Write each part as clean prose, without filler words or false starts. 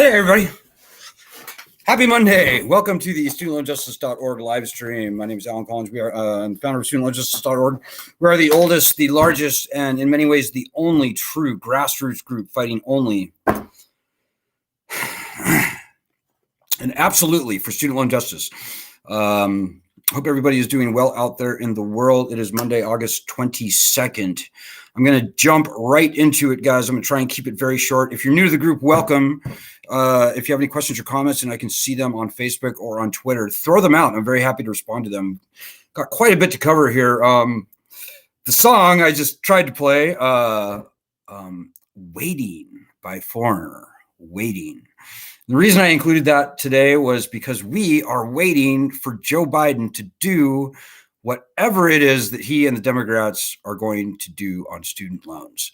Hey, everybody. Happy Monday. Welcome to the studentloanjustice.org live stream. My name is Alan Collins. We are I'm founder of studentloanjustice.org. We are the oldest, the largest, and in many ways the only true grassroots group fighting only and absolutely for student loan justice. Hope everybody is doing well out there in the world. It is Monday, August 22nd. I'm going to jump right into it, guys. I'm going to try and keep it very short. If you're new to the group, welcome. If you have any questions or comments, and I can see them on Facebook or on Twitter, throw them out. I'm very happy to respond to them. Got quite a bit to cover here. The song I just tried to play, Waiting by Foreigner, Waiting. The reason I included that today was because we are waiting for Joe Biden to do whatever it is that he and the Democrats are going to do on student loans.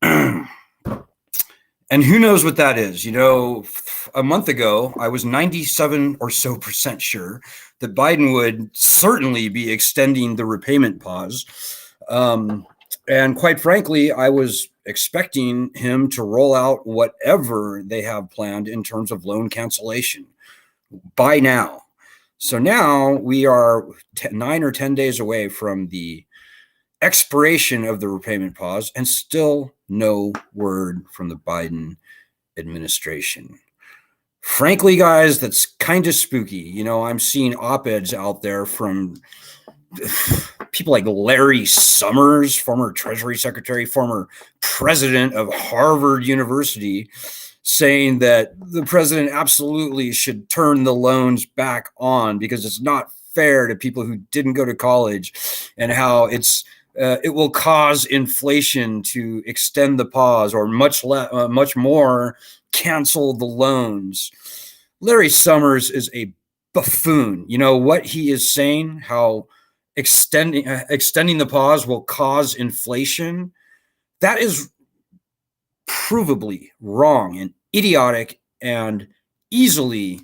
And who knows what that is? You know, a month ago, I was 97% or so sure that Biden would certainly be extending the repayment pause. And quite frankly, I was expecting him to roll out whatever they have planned in terms of loan cancellation by now. So now we are 9 or 10 days away from the expiration of the repayment pause and still no word from the Biden administration. Frankly, guys, that's kind of spooky. You know, I'm seeing op-eds out there from people like Larry Summers, former Treasury Secretary, former president of Harvard University, saying that the president absolutely should turn the loans back on because it's not fair to people who didn't go to college, and how it will cause inflation to extend the pause, or much more cancel the loans. Larry Summers is a buffoon. You know what he is saying? How extending the pause will cause inflation. That is provably wrong and idiotic and easily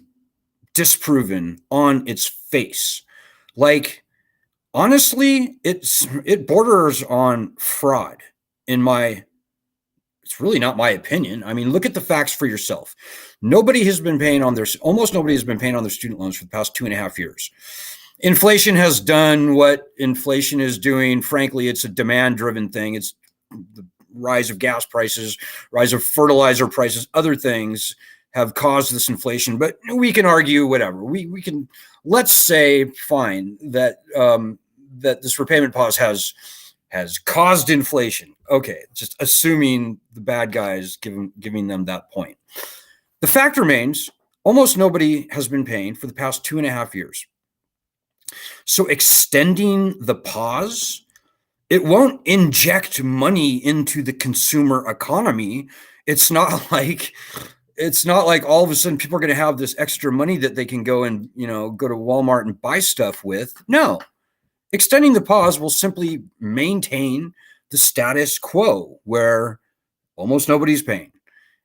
disproven on its face. Like, honestly, it borders on fraud it's really not my opinion. I mean, look at the facts for yourself. Almost nobody has been paying on their student loans for the past 2.5 years. Inflation has done what inflation is doing. Frankly, it's a demand-driven thing. It's the rise of gas prices, rise of fertilizer prices, other things have caused this inflation. But we can argue whatever. We can, let's say, fine, that that this repayment pause has caused inflation. Okay, just assuming the bad guys, giving them that point. The fact remains, almost nobody has been paying for the past 2.5 years. So extending the pause, it won't inject money into the consumer economy. It's not like all of a sudden people are going to have this extra money that they can go and, go to Walmart and buy stuff with. No, extending the pause will simply maintain the status quo where almost nobody's paying.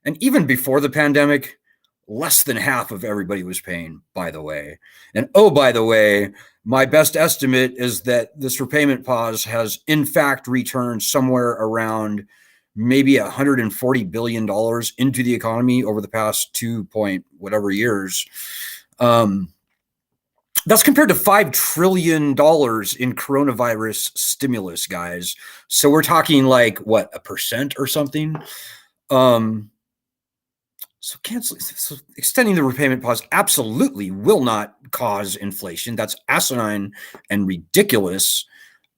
And even before the pandemic, less than half of everybody was paying, by the way. And oh, by the way, my best estimate is that this repayment pause has in fact returned somewhere around maybe $140 billion into the economy over the past 2 point whatever years. That's compared to $5 trillion in coronavirus stimulus, guys. So we're talking like, what, 1% or something? So extending the repayment pause absolutely will not cause inflation. That's asinine and ridiculous.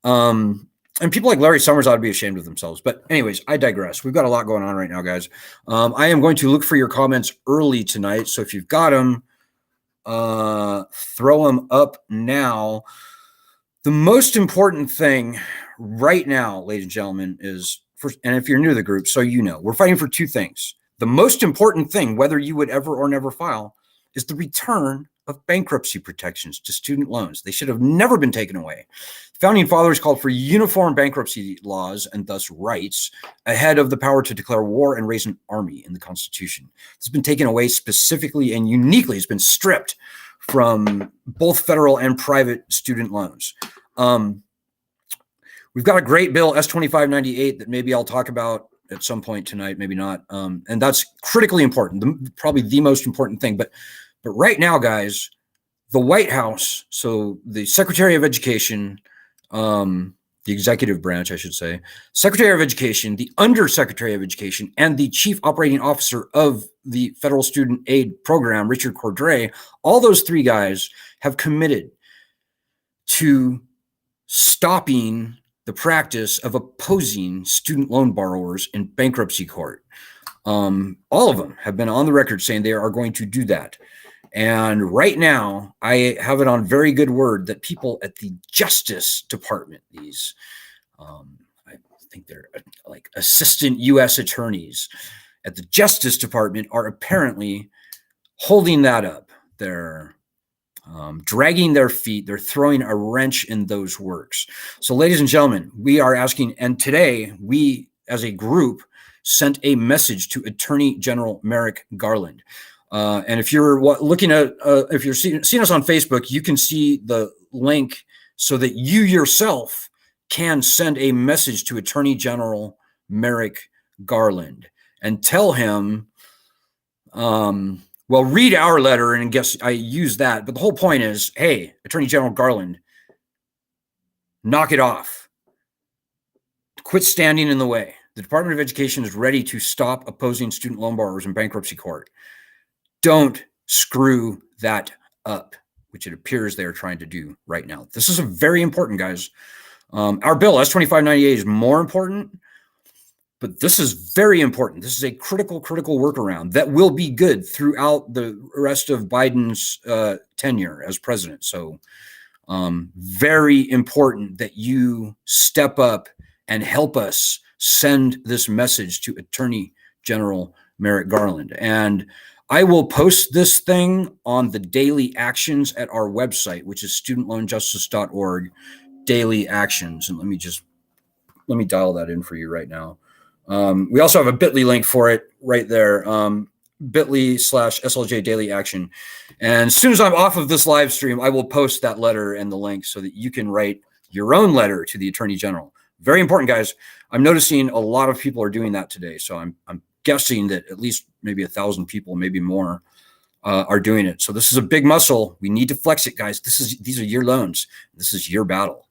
And people like Larry Summers ought to be ashamed of themselves. But anyways, I digress. We've got a lot going on right now, guys. I am going to look for your comments early tonight. So if you've got them, throw them up now. The most important thing right now, ladies and gentlemen, is, and if you're new to the group, so you know, we're fighting for two things. The most important thing, whether you would ever or never file, is the return of bankruptcy protections to student loans. They should have never been taken away. Founding fathers called for uniform bankruptcy laws and thus rights ahead of the power to declare war and raise an army in the Constitution. This has been taken away specifically and uniquely. It's been stripped from both federal and private student loans. We've got a great bill, S-2598, that maybe I'll talk about at some point tonight, maybe not. And that's critically important, probably the most important thing. But right now, guys, the White House, so the Secretary of Education, the executive branch, I should say, Secretary of Education, the Undersecretary of Education, and the Chief Operating Officer of the Federal Student Aid Program, Richard Cordray, all those three guys have committed to stopping the practice of opposing student loan borrowers in bankruptcy court. All of them have been on the record saying they are going to do that. And right now, I have it on very good word that people at the Justice Department, these, I think they're like assistant U.S. attorneys at the Justice Department, are apparently holding that up. They're dragging their feet. They're throwing a wrench in those works. So, ladies and gentlemen, we are asking, and today we, as a group, sent a message to Attorney General Merrick Garland. And if you're looking at, if you're seeing us on Facebook, you can see the link so that you yourself can send a message to Attorney General Merrick Garland and tell him, well, read our letter and guess I use that. But the whole point is, hey, Attorney General Garland, knock it off. Quit standing in the way. The Department of Education is ready to stop opposing student loan borrowers in bankruptcy court. Don't screw that up, which it appears they're trying to do right now. This is a very important, guys. Our bill, S-2598, is more important, but this is very important. This is a critical workaround that will be good throughout the rest of Biden's tenure as president. So very important that you step up and help us send this message to Attorney General Merrick Garland. And I will post this thing on the daily actions at our website, which is studentloanjustice.org, daily actions. And let me dial that in for you right now. We also have a bit.ly link for it right there, bit.ly/SLJ daily action. And as soon as I'm off of this live stream, I will post that letter and the link so that you can write your own letter to the Attorney General. Very important, guys. I'm noticing a lot of people are doing that today. So I'm guessing that at least maybe 1,000 people, maybe more, are doing it. So this is a big muscle. We need to flex it, guys. These are your loans. This is your battle.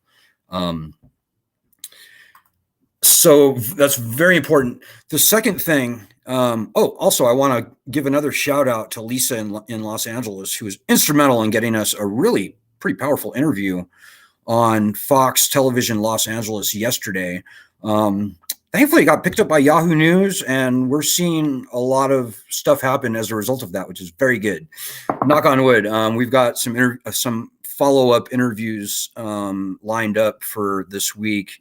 So that's very important. The second thing, also I want to give another shout out to Lisa in Los Angeles, who was instrumental in getting us a really pretty powerful interview on Fox Television Los Angeles yesterday. Thankfully, it got picked up by Yahoo News, and we're seeing a lot of stuff happen as a result of that, which is very good. Knock on wood. We've got some follow-up interviews lined up for this week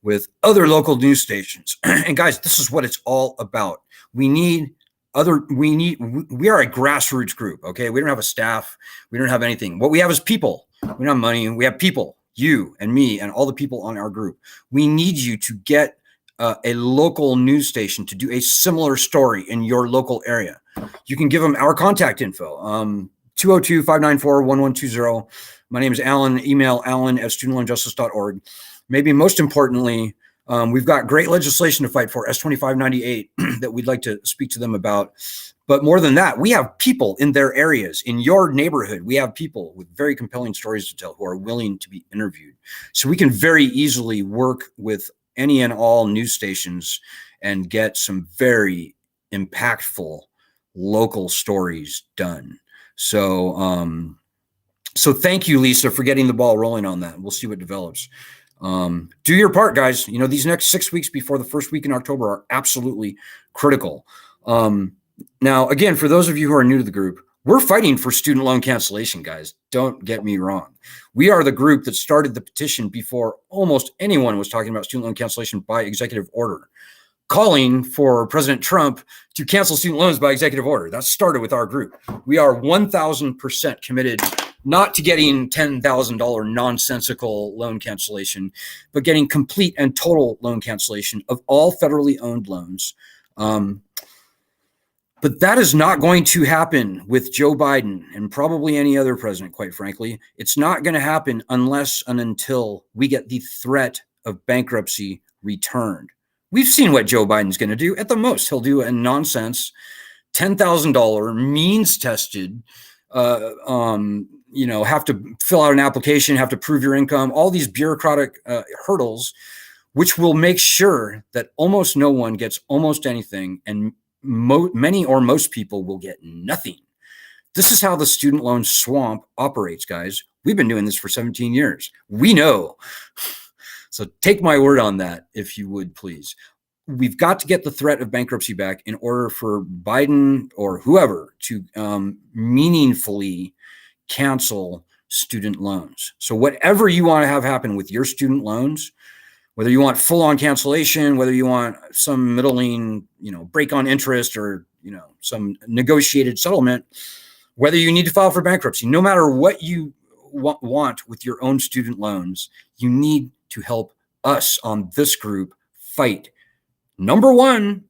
with other local news stations. And guys, this is what it's all about. We are a grassroots group, okay? We don't have a staff. We don't have anything. What we have is people. We don't have money. We have people, you and me and all the people on our group. We need you to get a local news station to do a similar story in your local area. You can give them our contact info, 202-594-1120. My name is Alan. Email alan@studentloanjustice.org. Maybe most importantly, we've got great legislation to fight for, S-2598, that we'd like to speak to them about. But more than that, we have people in their areas, in your neighborhood. We have people with very compelling stories to tell who are willing to be interviewed. So we can very easily work with any and all news stations and get some very impactful local stories done. So, so thank you, Lisa, for getting the ball rolling on that. We'll see what develops. Do your part, guys. You know, these next 6 weeks before the first week in October are absolutely critical. Now, again, for those of you who are new to the group, we're fighting for student loan cancellation, guys. Don't get me wrong. We are the group that started the petition before almost anyone was talking about student loan cancellation by executive order, calling for President Trump to cancel student loans by executive order. That started with our group. We are 1,000% committed not to getting $10,000 nonsensical loan cancellation, but getting complete and total loan cancellation of all federally owned loans. But that is not going to happen with Joe Biden and probably any other president, quite frankly. It's not going to happen unless and until we get the threat of bankruptcy returned. We've seen what Joe Biden's going to do. At the most, he'll do a nonsense $10,000 means tested, have to fill out an application, have to prove your income, all these bureaucratic hurdles, which will make sure that almost no one gets almost anything, and many or most people will get nothing. This is how the student loan swamp operates, guys. We've been doing this for 17 years. We know. So take my word on that, if you would, please. We've got to get the threat of bankruptcy back in order for Biden or whoever to meaningfully cancel student loans. So whatever you want to have happen with your student loans, whether you want full-on cancellation, whether you want some middling, break on interest, or some negotiated settlement, whether you need to file for bankruptcy, no matter what you want with your own student loans, you need to help us on this group fight. Number one,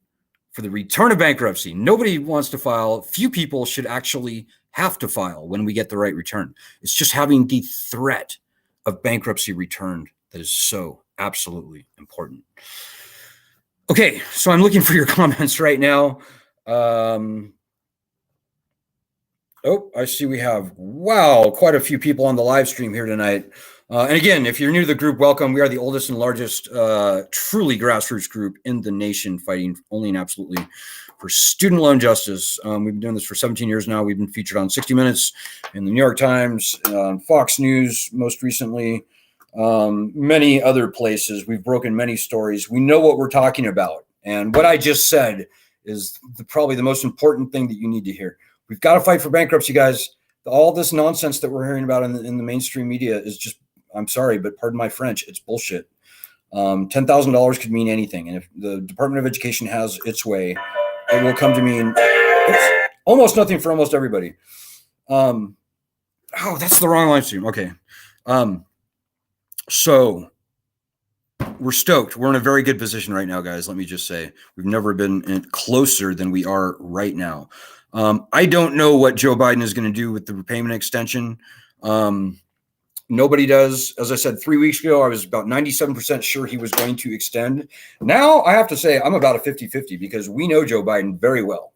for the return of bankruptcy. Nobody wants to file. Few people should actually have to file when we get the right return. It's just having the threat of bankruptcy returned that is so absolutely important. Okay, so I'm looking for your comments right now. I see we have, quite a few people on the live stream here tonight. And again, if you're new to the group, welcome. We are the oldest and largest truly grassroots group in the nation, fighting only and absolutely for student loan justice. We've been doing this for 17 years now. We've been featured on 60 Minutes, in the New York Times, Fox News most recently, many other places. We've broken many stories. We know what we're talking about. And what I just said is probably the most important thing that you need to hear. We've got to fight for bankruptcy, guys. All this nonsense that we're hearing about in the mainstream media is just, I'm sorry, but pardon my French, it's bullshit. $10,000 could mean anything. And if the Department of Education has its way, it will come to mean almost nothing for almost everybody. That's the wrong live stream. Okay. So we're stoked. We're in a very good position right now, guys. Let me just say, we've never been closer than we are right now. I don't know what Joe Biden is going to do with the repayment extension. Nobody does. As I said 3 weeks ago, I was about 97% sure he was going to extend. Now I have to say I'm about a 50-50 because we know Joe Biden very well.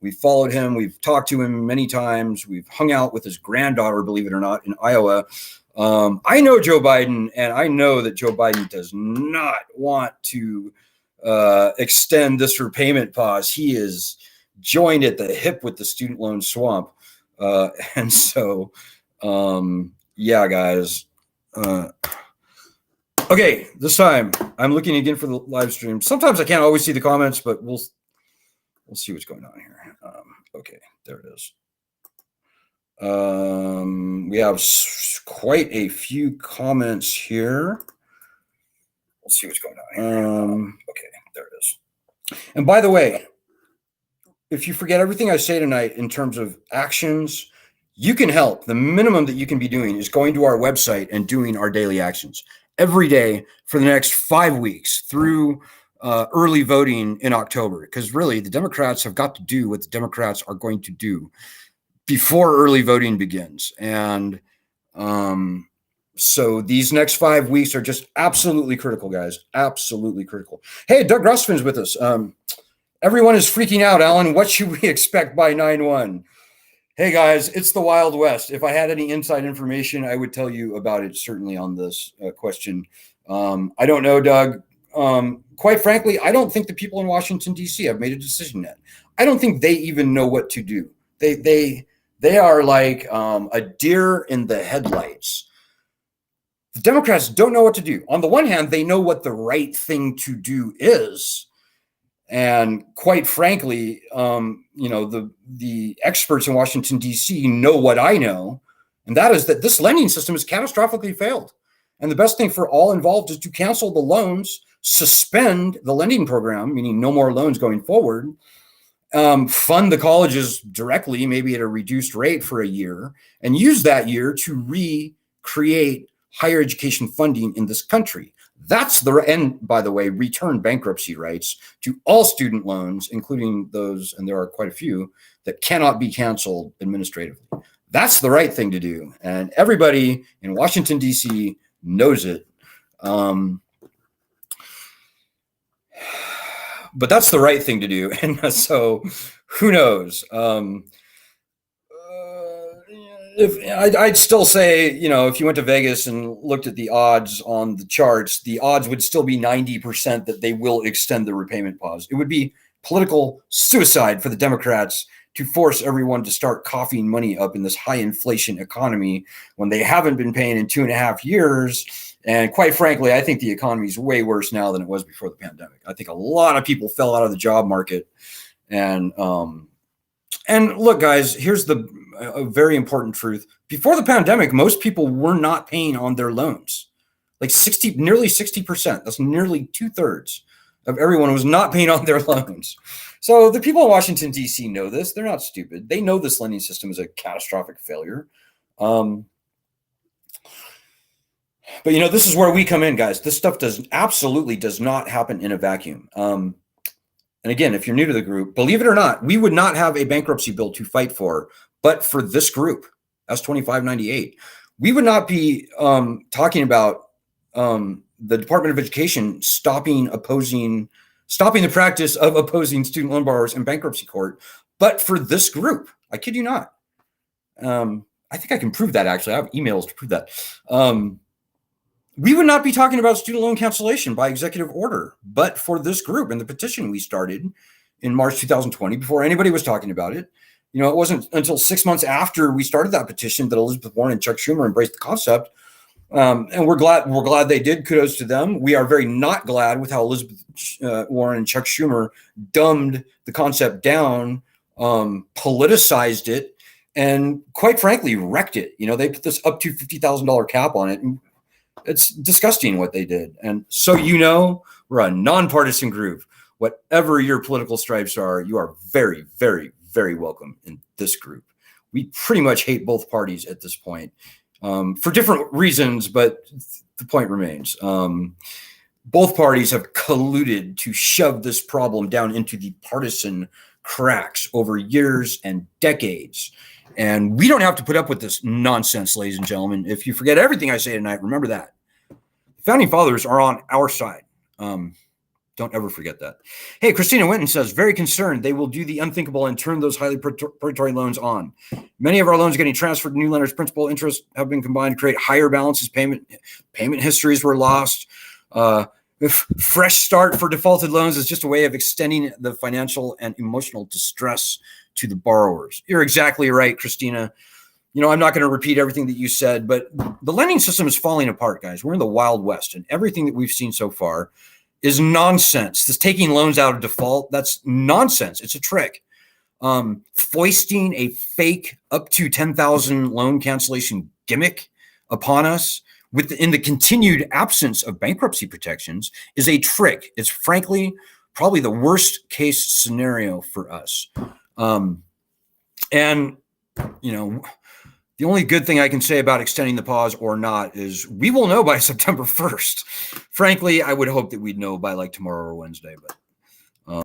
We've followed him. We've talked to him many times. We've hung out with his granddaughter, believe it or not, in Iowa. I know Joe Biden, and I know that Joe Biden does not want to extend this repayment pause. He is joined at the hip with the student loan swamp. And so, yeah, guys. Okay, this time I'm looking again for the live stream. Sometimes I can't always see the comments, but we'll see what's going on here. Okay, there it is. We have quite a few comments here. We'll see what's going on. Okay, there it is. And by the way, if you forget everything I say tonight in terms of actions, you can help. The minimum that you can be doing is going to our website and doing our daily actions every day for the next 5 weeks through early voting in October. Because really, the Democrats have got to do what the Democrats are going to do before early voting begins. And so these next 5 weeks are just absolutely critical, guys. Absolutely critical. Hey, Doug Russfin's with us. Everyone is freaking out, Alan. What should we expect by 9/1? Hey, guys, it's the Wild West. If I had any inside information, I would tell you about it, certainly, on this question. I don't know, Doug. Quite frankly, I don't think the people in Washington, D.C. have made a decision yet. I don't think they even know what to do. They are like a deer in the headlights. The Democrats don't know what to do. On the one hand, they know what the right thing to do is. And quite frankly, the experts in Washington, D.C. know what I know, and that is that this lending system has catastrophically failed. And the best thing for all involved is to cancel the loans, suspend the lending program, meaning no more loans going forward, fund the colleges directly, maybe at a reduced rate for a year, and use that year to recreate higher education funding in this country. That's and by the way, return bankruptcy rights to all student loans, including those, and there are quite a few, that cannot be canceled administratively. That's the right thing to do. And everybody in Washington, D.C. knows it. but that's the right thing to do. And so who knows? If I'd still say, if you went to Vegas and looked at the odds on the charts, the odds would still be 90% that they will extend the repayment pause. It would be political suicide for the Democrats to force everyone to start coughing money up in this high inflation economy when they haven't been paying in 2.5 years. And quite frankly, I think the economy is way worse now than it was before the pandemic. I think a lot of people fell out of the job market. And look, guys, here's a very important truth. Before the pandemic, most people were not paying on their loans. Like nearly 60%. That's nearly 2/3 of everyone was not paying on their loans. So the people in Washington, D.C. know this. They're not stupid. They know this lending system is a catastrophic failure. But this is where we come in, guys. This stuff absolutely does not happen in a vacuum. And again, if you're new to the group, believe it or not, we would not have a bankruptcy bill to fight for, but for this group, S2598. We would not be talking about the Department of Education stopping the practice of opposing student loan borrowers in bankruptcy court, but for this group. I kid you not. I think I can prove that, actually. I have emails to prove that. We would not be talking about student loan cancellation by executive order, but for this group and the petition we started in March 2020, before anybody was talking about it. It wasn't until 6 months after we started that petition that Elizabeth Warren and Chuck Schumer embraced the concept. And we're glad they did. Kudos to them. We are very not glad with how Elizabeth Warren and Chuck Schumer dumbed the concept down, politicized it, and quite frankly, wrecked it. They put this up to $50,000 cap on it. And it's disgusting what they did. And so, we're a nonpartisan group. Whatever your political stripes are, you are very, very, very welcome in this group. We pretty much hate both parties at this point for different reasons, but the point remains. Both parties have colluded to shove this problem down into the partisan cracks over years and decades. And we don't have to put up with this nonsense, ladies and gentlemen. If you forget everything I say tonight, remember that. The Founding Fathers are on our side. Don't ever forget that. Hey, Christina Winton says, very concerned they will do the unthinkable and turn those highly predatory loans on. Many of our loans getting transferred to new lenders, principal, interest have been combined to create higher balances. Payment histories were lost. Fresh start for defaulted loans is just a way of extending the financial and emotional distress to the borrowers. You're exactly right, Christina. I'm not going to repeat everything that you said, but the lending system is falling apart, guys. We're in the Wild West, and everything that we've seen so far is nonsense. This taking loans out of default, that's nonsense. It's a trick. Foisting a fake up to 10,000 loan cancellation gimmick upon us in the continued absence of bankruptcy protections is a trick. It's frankly probably the worst case scenario for us. The only good thing I can say about extending the pause or not is we will know by September 1st. Frankly, I would hope that we'd know by like tomorrow or Wednesday, but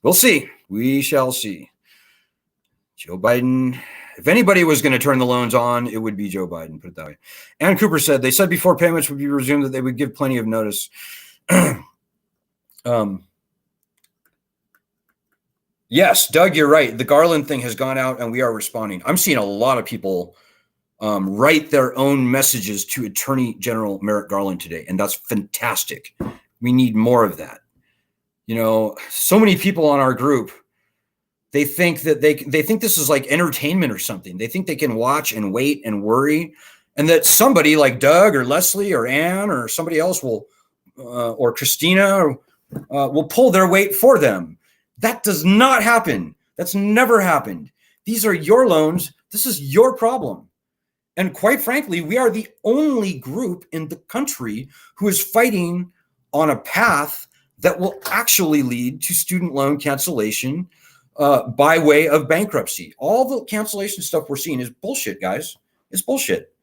we'll see. We shall see. Joe Biden, if anybody was going to turn the loans on, it would be Joe Biden, put it that way. Ann Cooper said, they said before payments would be resumed that they would give plenty of notice. Yes, Doug, you're right. The Garland thing has gone out and we are responding. I'm seeing a lot of people write their own messages to Attorney General Merrick Garland today, and that's fantastic. We need more of that. So many people on our group, they think that they think this is like entertainment or something. They think they can watch and wait and worry, and that somebody like Doug or Leslie or Ann or somebody else will, or Christina, will pull their weight for them. That does not happen. That's never happened. These are your loans. This is your problem. And quite frankly, we are the only group in the country who is fighting on a path that will actually lead to student loan cancellation by way of bankruptcy. All the cancellation stuff we're seeing is bullshit, guys. It's bullshit.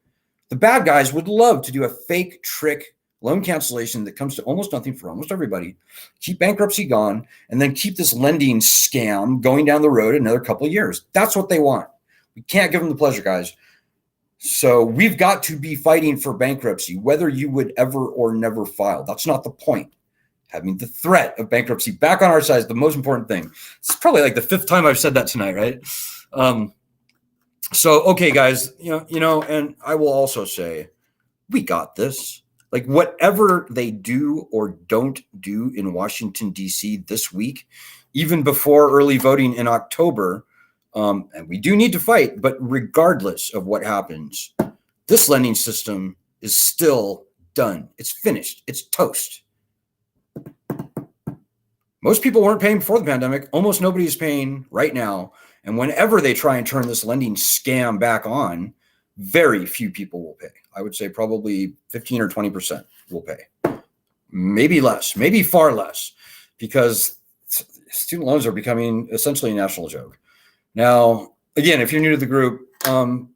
The bad guys would love to do a fake trick loan cancellation that comes to almost nothing for almost everybody, keep bankruptcy gone, and then keep this lending scam going down the road another couple of years. That's what they want. We can't give them the pleasure, guys. So we've got to be fighting for bankruptcy, whether you would ever or never file. That's not the point. It having the threat of bankruptcy back on our side is the most important thing. It's probably like the 5th time I've said that tonight, right? So, okay, guys, and I will also say, we got this. Like, whatever they do or don't do in Washington, D.C. this week, even before early voting in October, and we do need to fight, but regardless of what happens, this lending system is still done. It's finished. It's toast. Most people weren't paying before the pandemic. Almost nobody is paying right now. And whenever they try and turn this lending scam back on, very few people will pay. I would say probably 15 or 20% will pay. Maybe less, maybe far less, because student loans are becoming essentially a national joke. Now, again, if you're new to the group, don't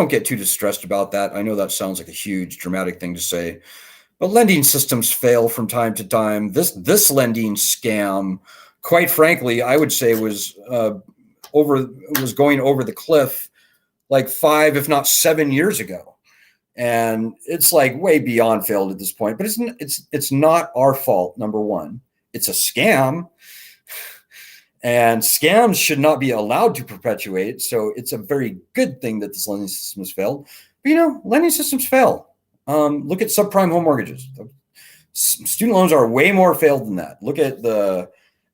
get too distressed about that. I know that sounds like a huge dramatic thing to say, but lending systems fail from time to time. This lending scam, quite frankly, I would say was going over the cliff like 5, if not 7 years ago. And it's like way beyond failed at this point, but it's not our fault. Number one, it's a scam, and scams should not be allowed to perpetuate. So it's a very good thing that this lending system has failed. But lending systems fail. Look at subprime home mortgages. Student loans are way more failed than that. Look at the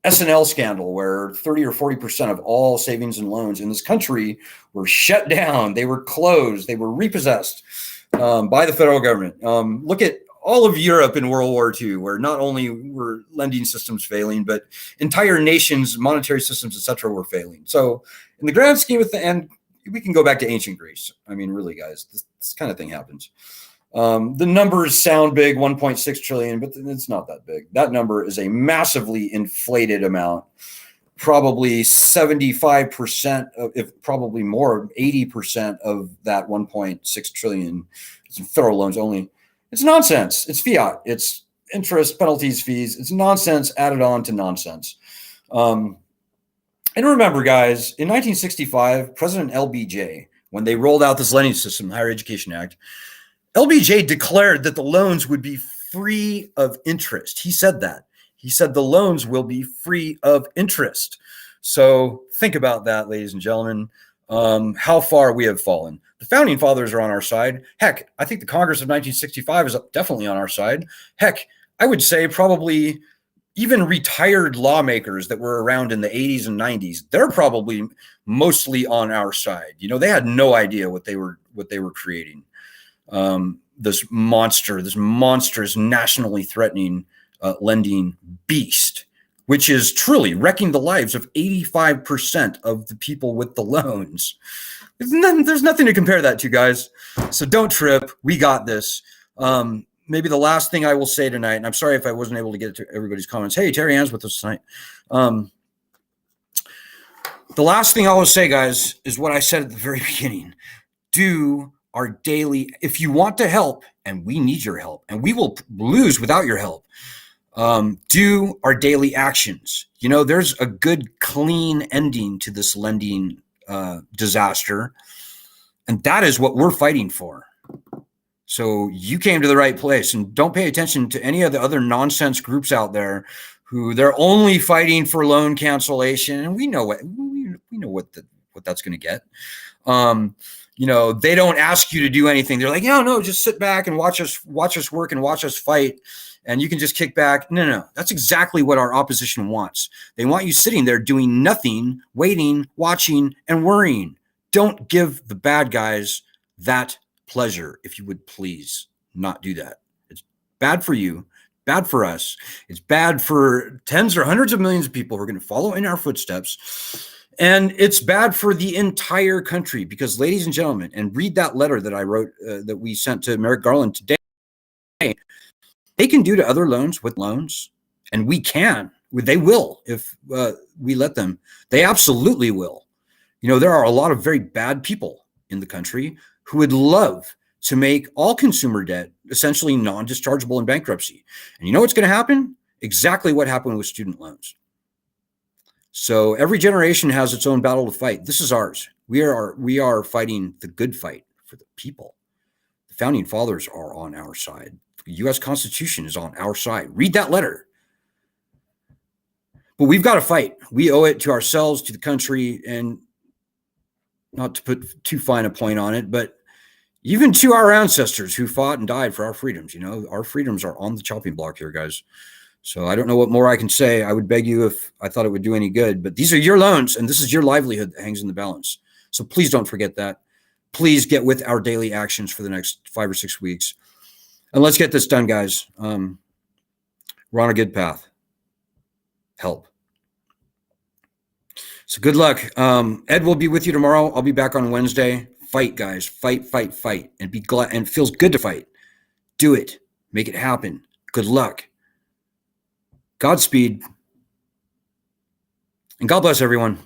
S&L scandal, where 30 or 40% of all savings and loans in this country were shut down. They were closed. They were repossessed by the federal government. Look at all of Europe in World War II, where not only were lending systems failing, but entire nations, monetary systems, et cetera, were failing. So in the grand scheme of things, and we can go back to ancient Greece. I mean, really, guys, this kind of thing happens. The numbers sound big, 1.6 trillion, but it's not that big. That number is a massively inflated amount. Probably 75% of, if probably more, 80% of that 1.6 trillion is in federal loans only. It's nonsense. It's fiat. It's interest, penalties, fees. It's nonsense added on to nonsense. And remember, guys, in 1965, President LBJ, when they rolled out this lending system, Higher Education Act, LBJ declared that the loans would be free of interest. He said that. He said the loans will be free of interest. So think about that, ladies and gentlemen, how far we have fallen. The founding fathers are on our side. Heck, I think the Congress of 1965 is definitely on our side. Heck, I would say probably even retired lawmakers that were around in the 80s and 90s, they're probably mostly on our side. They had no idea what they were creating. This monstrous, nationally threatening lending beast, which is truly wrecking the lives of 85% of the people with the loans. There's nothing to compare that to, guys. So don't trip. We got this. Maybe the last thing I will say tonight, and I'm sorry if I wasn't able to get to everybody's comments. Hey, Terry Ann's with us tonight. The last thing I will say, guys, is what I said at the very beginning. Do our daily, if you want to help, and we need your help, and we will lose without your help, do our daily actions. There's a good, clean ending to this lending disaster, and that is what we're fighting for. So you came to the right place, and don't pay attention to any of the other nonsense groups out there who they're only fighting for loan cancellation, and we know what that's going to get. They don't ask you to do anything. They're like, no, just sit back and watch us work and watch us fight. And you can just kick back. No. That's exactly what our opposition wants. They want you sitting there doing nothing, waiting, watching, and worrying. Don't give the bad guys that pleasure, if you would please not do that. It's bad for you, bad for us. It's bad for tens or hundreds of millions of people who are going to follow in our footsteps. And it's bad for the entire country because, ladies and gentlemen, and read that letter that I wrote that we sent to Merrick Garland today. They can do to other loans with loans, and we can. They will if we let them. They absolutely will. There are a lot of very bad people in the country who would love to make all consumer debt essentially non-dischargeable in bankruptcy. And you know what's going to happen? Exactly what happened with student loans. So every generation has its own battle to fight. This is ours. We are fighting the good fight for the people. The founding fathers are on our side. The U.S. Constitution is on our side. Read that letter. But we've got to fight. We owe it to ourselves, to the country, and not to put too fine a point on it, but even to our ancestors who fought and died for our freedoms. You know, our freedoms are on the chopping block here, guys. So I don't know what more I can say. I would beg you if I thought it would do any good, but these are your loans and this is your livelihood that hangs in the balance. So please don't forget that. Please get with our daily actions for the next 5 or 6 weeks. And let's get this done, guys. We're on a good path. Help. So good luck. Ed will be with you tomorrow. I'll be back on Wednesday. Fight, guys. Fight, fight, fight. And be glad. And it feels good to fight. Do it. Make it happen. Good luck. Godspeed. And God bless everyone.